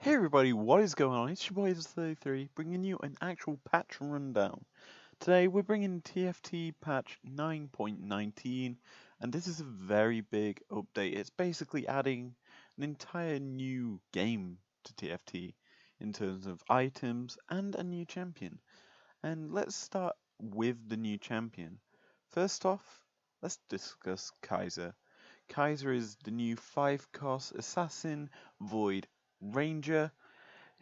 Hey everybody, what is going on? It's your boy iz33 bringing you an actual patch rundown. Today we're bringing TFT Patch 9.19 and this is a very big update. It's basically adding an entire new game to TFT in terms of items and a new champion. And let's start with the new champion. First off, let's discuss Kaiser. Kaiser is the new 5-cost assassin, void ranger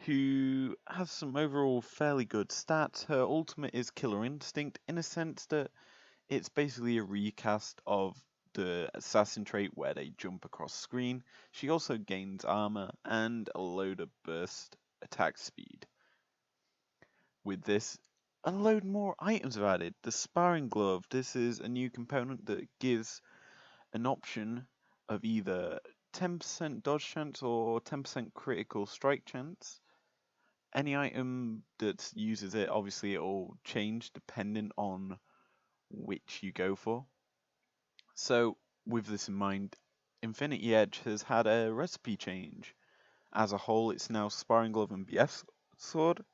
who has some overall fairly good stats. Her ultimate is Killer Instinct in a sense that it's basically a recast of the assassin trait where they jump across screen. She also gains armor and a load of burst attack speed. With this, a load more items are added. The Sparring Glove, this is a new component that gives an option of either 10% dodge chance or 10% critical strike chance. Any item that uses it, obviously it will change depending on which you go for. So with this in mind, Infinity Edge has had a recipe change. As a whole, it's now Sparring Glove and BF Sword,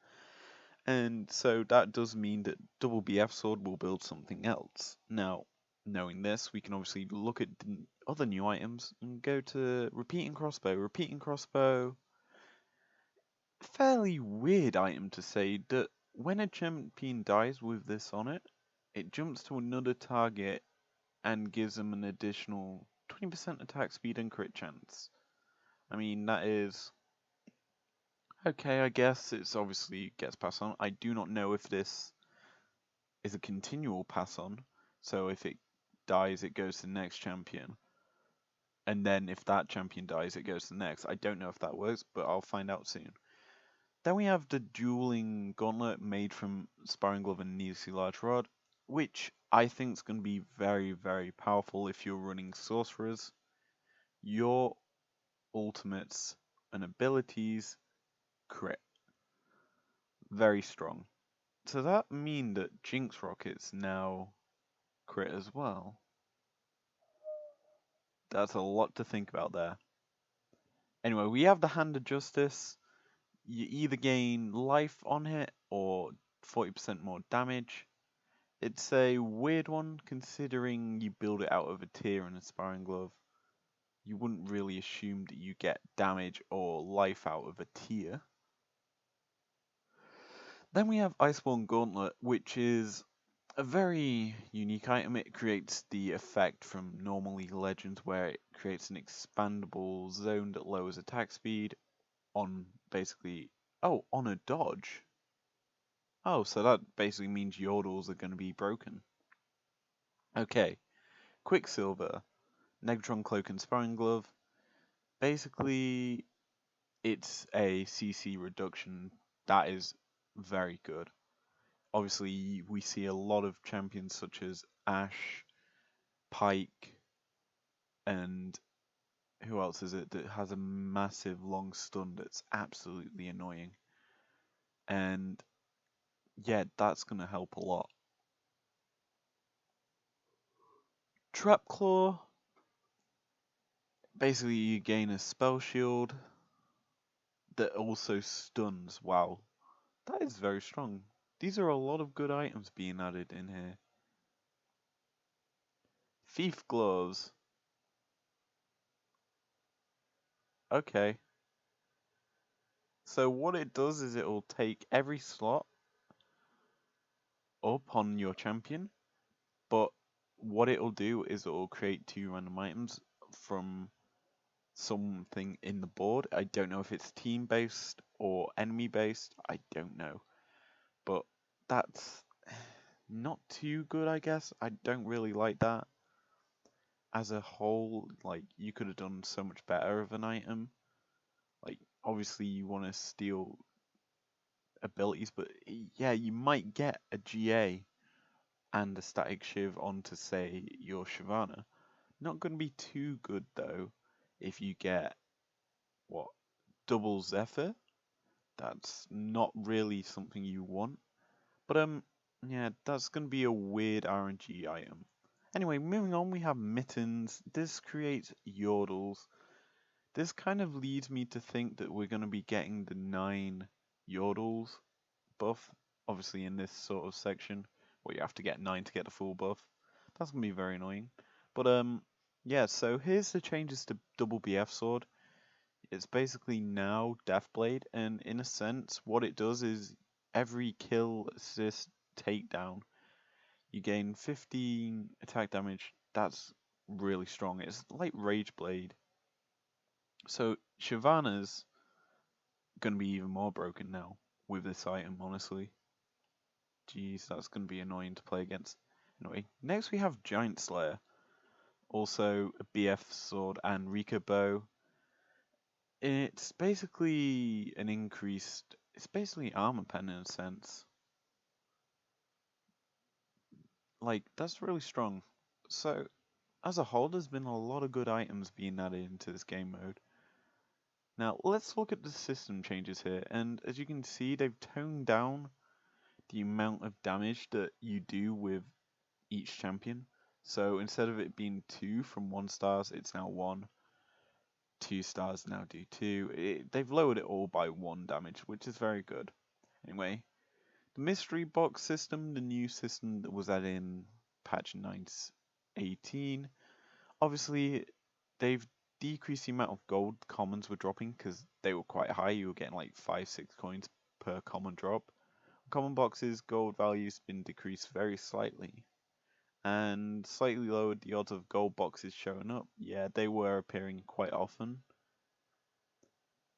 and so that does mean that double BF Sword will build something else. Now, knowing this, we can obviously look at the other new items and go to Repeating Crossbow. Repeating Crossbow, fairly weird item to say that when a champion dies with this on it, it jumps to another target and gives them an additional 20% attack speed and crit chance. I mean, that is okay, I guess. It's obviously gets passed on. I do not know if this is a continual pass on, so if it dies, it goes to the next champion. And then if that champion dies, it goes to the next. I don't know if that works, but I'll find out soon. Then we have the dueling gauntlet made from Sparring Glove and Needlessly Large Rod, which I think is going to be very, very powerful if you're running sorcerers. Your ultimates and abilities crit. Very strong. Does that mean that Jinx Rockets now crit as well? That's a lot to think about there. Anyway, we have the Hand of Justice. You either gain life on hit or 40% more damage. It's a weird one considering you build it out of a tier in a Sparring Glove. You wouldn't really assume that you get damage or life out of a tier. Then we have Iceborne Gauntlet, which is a very unique item. It creates the effect from normally Legends where it creates an expandable zone that lowers attack speed on basically, on a dodge. Oh, so that basically means Yordles are going to be broken. Okay, Quicksilver, Negatron Cloak and Sparring Glove. Basically, it's a CC reduction that is very good. Obviously, we see a lot of champions such as Ashe, Pike, and who else is it that has a massive long stun that's absolutely annoying. And yeah, that's going to help a lot. Trap Claw, basically you gain a spell shield that also stuns. Wow, that is very strong. These are a lot of good items being added in here. Thief Gloves. Okay. So what it does is it will take every slot up on your champion, but what it will do is it will create 2 random items from something in the board. I don't know if it's team based or enemy based. I don't know. But that's not too good, I guess. I don't really like that. As a whole, like, you could have done so much better of an item. Like, obviously you want to steal abilities, but yeah, you might get a GA and a static shiv onto, say, your Shyvana. Not going to be too good though if you get, what, double Zephyr? That's not really something you want. But yeah, that's going to be a weird RNG item. Anyway, moving on, we have Mittens. This creates Yordles. This kind of leads me to think that we're going to be getting the 9 Yordles buff, obviously in this sort of section, where you have to get 9 to get the full buff. That's going to be very annoying. But yeah, so here's the changes to double BF sword. It's basically now Deathblade, and in a sense, what it does is every kill, assist, takedown, you gain 15 attack damage. That's really strong. It's like Rage Blade. So Shyvana's gonna be even more broken now with this item, honestly. Jeez, that's gonna be annoying to play against. Anyway, next we have Giant Slayer. Also a BF sword and Rika bow. It's basically an increased, it's basically armor pen in a sense. Like, that's really strong. So, as a whole, there's been a lot of good items being added into this game mode. Now, let's look at the system changes here, and as you can see, they've toned down the amount of damage that you do with each champion. So, instead of it being 2 from 1 stars, it's now 1. 2 stars now do 2. They've lowered it all by 1 damage, which is very good. Anyway, the mystery box system, the new system that was added in patch 9.18, obviously they've decreased the amount of gold commons were dropping because they were quite high. You were getting like 5-6 coins per common drop. Common boxes gold value's been decreased very slightly, and slightly lowered the odds of gold boxes showing up. Yeah, they were appearing quite often.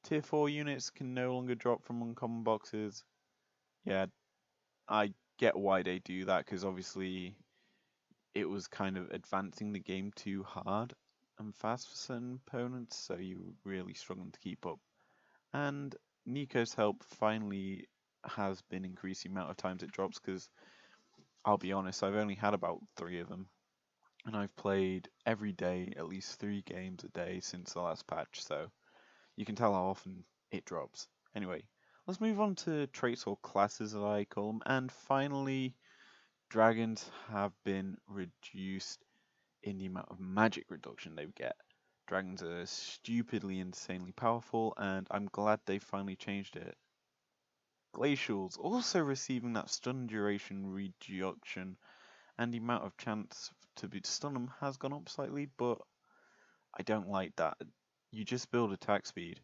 Tier 4 units can no longer drop from uncommon boxes. Yeah, I get why they do that, because obviously it was kind of advancing the game too hard and fast for certain opponents, so you really struggling to keep up. And Nico's help finally has been increasing the amount of times it drops, because I'll be honest, I've only had about 3 of them, and I've played every day at least 3 games a day since the last patch, so you can tell how often it drops. Anyway, let's move on to traits or classes as I call them, and finally, dragons have been reduced in the amount of magic reduction they get. Dragons are stupidly insanely powerful, and I'm glad they finally changed it. Glacials also receiving that stun duration reduction, and the amount of chance to stun them has gone up slightly, but I don't like that. You just build attack speed.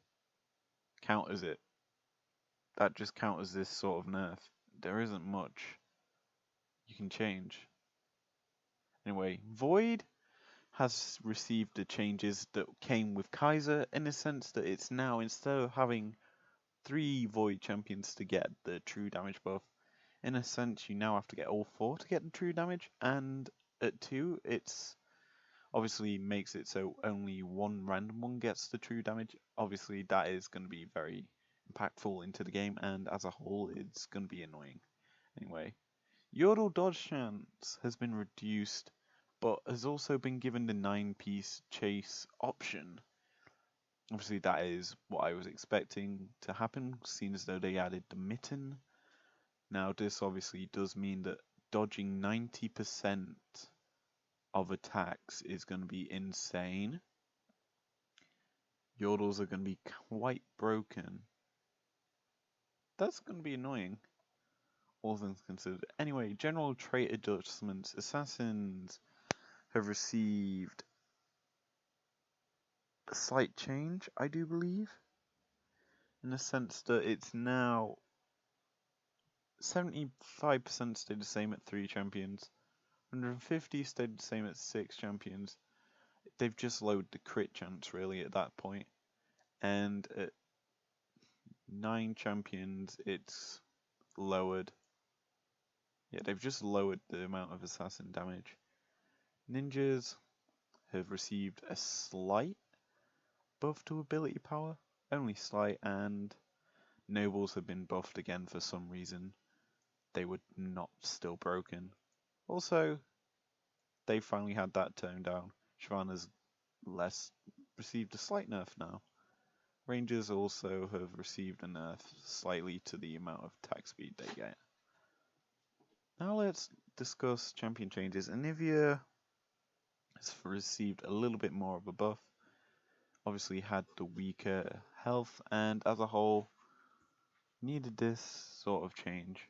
Counters it. That just counters this sort of nerf. There isn't much you can change. Anyway, Void has received the changes that came with Kaiser, in the sense that it's now, instead of having 3 Void champions to get the true damage buff, in a sense you now have to get all 4 to get the true damage, and at 2 it's obviously makes it so only one random one gets the true damage. Obviously that is going to be very impactful into the game, and as a whole it's going to be annoying. Anyway, Yordle dodge chance has been reduced, but has also been given the 9-piece chase option. Obviously that is what I was expecting to happen, seeing as though they added the mitten. Now this obviously does mean that dodging 90% of attacks is going to be insane. Yordles are going to be quite broken. That's going to be annoying, all things considered. Anyway, general trait adjustments. Assassins have received a slight change, I do believe, in the sense that it's now 75% stayed the same at 3 champions, 150 stayed the same at 6 champions. They've just lowered the crit chance really at that point, and at 9 champions it's lowered. Yeah, they've just lowered the amount of assassin damage. Ninjas have received a slight buff to ability power, only slight, and nobles have been buffed again for some reason. They were not still broken. Also, they finally had that toned down. Shyvana's received a slight nerf now. Rangers also have received a nerf slightly to the amount of attack speed they get. Now let's discuss champion changes. Anivia has received a little bit more of a buff. obviously had the weaker health, and as a whole, needed this sort of change.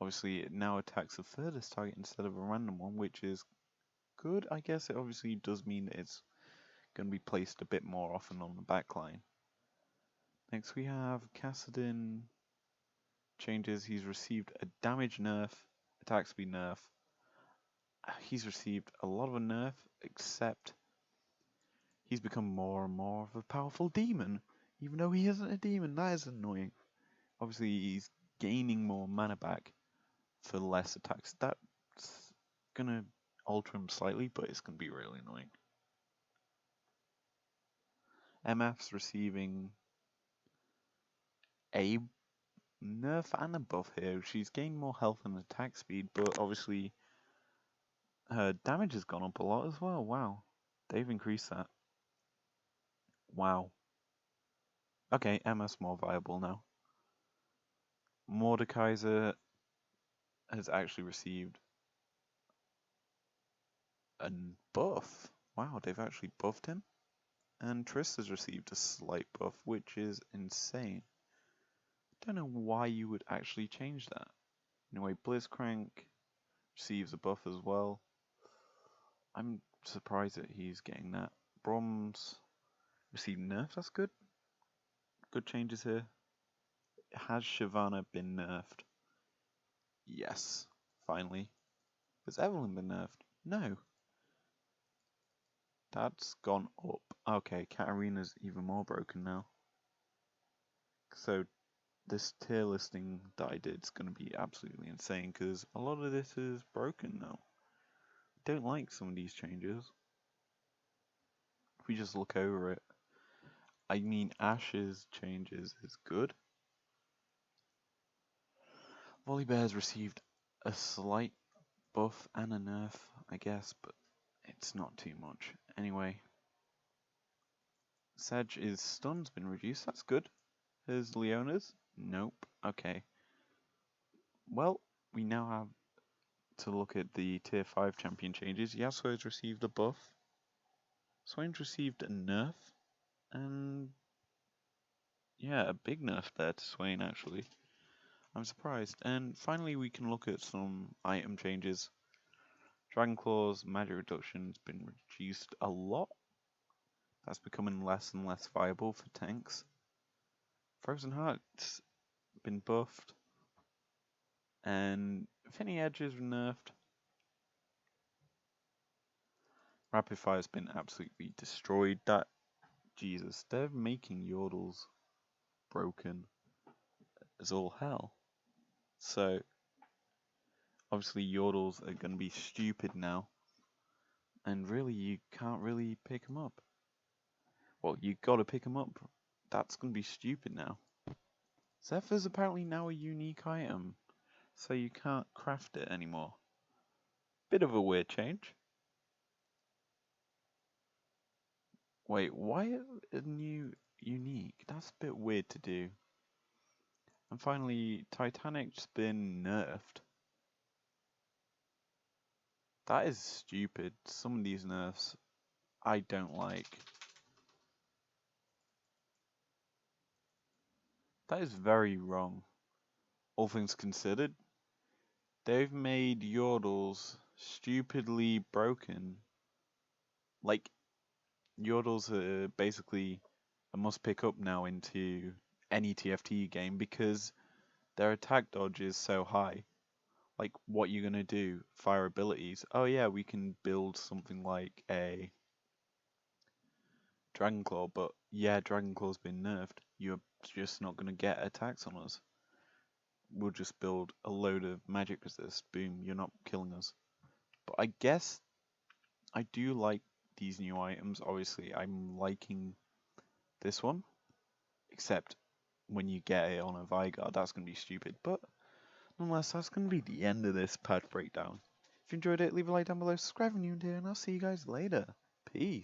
Obviously, it now attacks the furthest target instead of a random one, which is good. I guess it obviously does mean that it's going to be placed a bit more often on the backline. Next, we have Kassadin changes. He's received a damage nerf, attack speed nerf. He's received a lot of a nerf, except he's become more and more of a powerful demon. Even though he isn't a demon, that is annoying. Obviously, he's gaining more mana back for less attacks. That's gonna alter him slightly, but it's gonna be really annoying. MF's receiving a nerf and a buff here. She's gained more health and attack speed, but obviously her damage has gone up a lot as well. Wow. They've increased that. Wow. Okay, MF's more viable now. Mordekaiser has actually received a buff. Wow, they've actually buffed him. And Triss has received a slight buff, which is insane. Don't know why you would actually change that. Anyway, Blitzcrank receives a buff as well. I'm surprised that he's getting that. Brom's received nerfs, that's good. Good changes here. Has Shyvana been nerfed? Yes, finally. Has Evelyn been nerfed? No. That's gone up. Okay, Katarina's even more broken now. So this tier listing that I did is going to be absolutely insane because a lot of this is broken now. I don't like some of these changes. If we just look over it, I mean Ash's changes is good. Volibear's received a slight buff and a nerf, I guess, but it's not too much. Anyway, Sedge's stun's been reduced, that's good. Has Leona's? Nope. Okay. Well, we now have to look at the tier 5 champion changes. Yasuo's received a buff. Swain's received a nerf. And yeah, a big nerf there to Swain actually. I'm surprised. And finally we can look at some item changes. Dragonclaw's magic reduction has been reduced a lot. That's becoming less and less viable for tanks. Frozen Heart's been buffed. And Finny Edge is nerfed. Rapid Fire's been absolutely destroyed. That, Jesus, they're making Yordles broken as all hell. So, obviously Yordles are going to be stupid now. And really, you can't really pick them up. Well, you got to pick them up. That's going to be stupid now. Zephyr's apparently now a unique item, so you can't craft it anymore. Bit of a weird change. Wait, why a new unique? That's a bit weird to do. And finally, Titanic's been nerfed. That is stupid. Some of these nerfs I don't like. That is very wrong. All things considered, they've made Yordles stupidly broken. Like, Yordles are basically a must pick up now into any TFT game because their attack dodge is so high. Like, what you're gonna do? Fire abilities. Oh yeah, we can build something like a Dragonclaw, but yeah, Dragonclaw's been nerfed. You're just not gonna get attacks on us. We'll just build a load of magic resist. Boom, you're not killing us. But I guess I do like these new items. Obviously, I'm liking this one. Except when you get it on a Vigard, that's going to be stupid. But nonetheless, that's going to be the end of this patch breakdown. If you enjoyed it, leave a like down below, subscribe if you're new here, and I'll see you guys later. Peace.